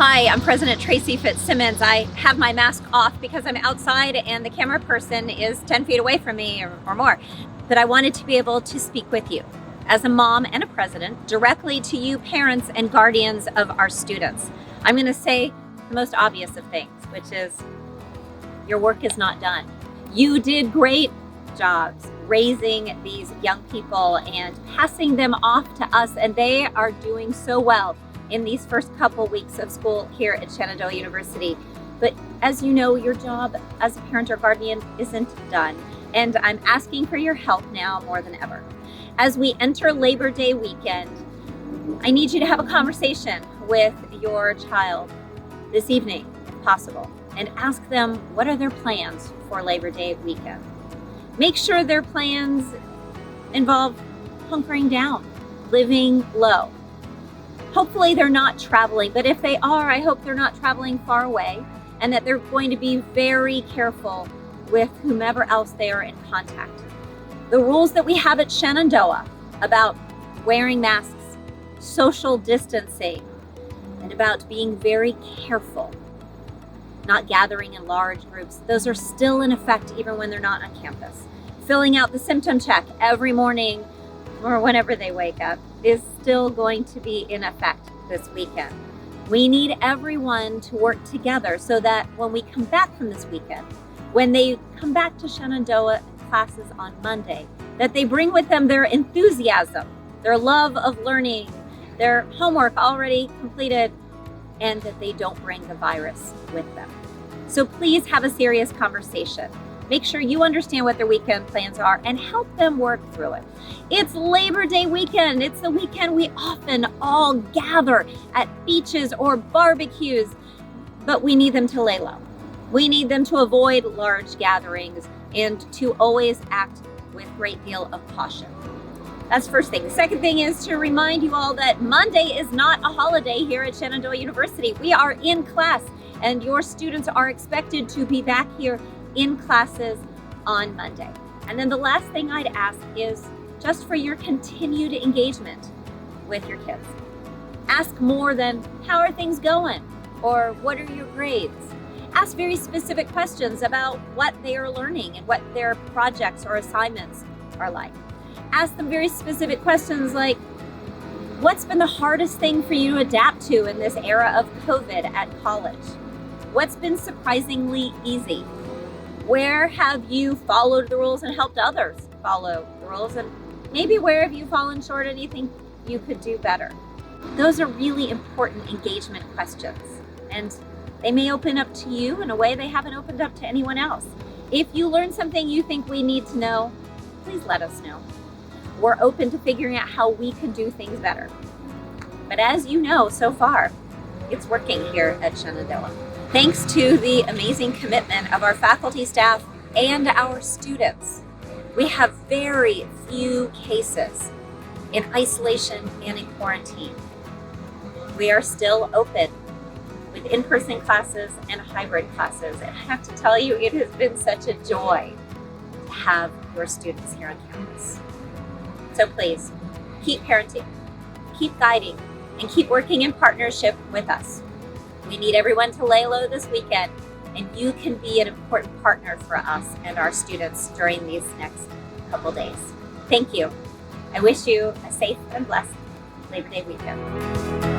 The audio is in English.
Hi, I'm President Tracy Fitzsimmons. I have my mask off because I'm outside and the camera person is 10 feet away from me or more. But I wanted to be able to speak with you as a mom and a president directly to you parents and guardians of our students. I'm going to say the most obvious of things, which is your work is not done. You did great jobs raising these young people and passing them off to us, and they are doing so well in these first couple weeks of school here at Shenandoah University. But as you know, your job as a parent or guardian isn't done, and I'm asking for your help now more than ever. As we enter Labor Day weekend, I need you to have a conversation with your child this evening, if possible, and ask them what are their plans for Labor Day weekend. Make sure their plans involve hunkering down, living low. Hopefully they're not traveling, but if they are, I hope they're not traveling far away and that they're going to be very careful with whomever else they are in contact. The rules that we have at Shenandoah about wearing masks, social distancing, and about being very careful, not gathering in large groups, those are still in effect even when they're not on campus. Filling out the symptom check every morning or whenever they wake up is still going to be in effect this weekend. We need everyone to work together so that when we come back from this weekend, when they come back to Shenandoah classes on Monday, that they bring with them their enthusiasm, their love of learning, their homework already completed, and that they don't bring the virus with them. So please have a serious conversation. Make sure you understand what their weekend plans are and help them work through it. It's Labor Day weekend. It's the weekend we often all gather at beaches or barbecues, but we need them to lay low. We need them to avoid large gatherings and to always act with a great deal of caution. That's the first thing. The second thing is to remind you all that Monday is not a holiday here at Shenandoah University. We are in class and your students are expected to be back here in classes on Monday. And then the last thing I'd ask is just for your continued engagement with your kids. Ask more than, how are things going? Or what are your grades? Ask very specific questions about what they are learning and what their projects or assignments are like. Ask them very specific questions like, what's been the hardest thing for you to adapt to in this era of COVID at college? What's been surprisingly easy? Where have you followed the rules and helped others follow the rules? And maybe where have you fallen short and you think you could do better? Those are really important engagement questions. And they may open up to you in a way they haven't opened up to anyone else. If you learn something you think we need to know, please let us know. We're open to figuring out how we can do things better. But as you know, so far, it's working here at Shenandoah. Thanks to the amazing commitment of our faculty, staff, and our students, we have very few cases in isolation and in quarantine. We are still open with in-person classes and hybrid classes. And I have to tell you, it has been such a joy to have your students here on campus. So please, keep parenting, keep guiding, and keep working in partnership with us. We need everyone to lay low this weekend, and you can be an important partner for us and our students during these next couple days. Thank you. I wish you a safe and blessed Labor Day weekend.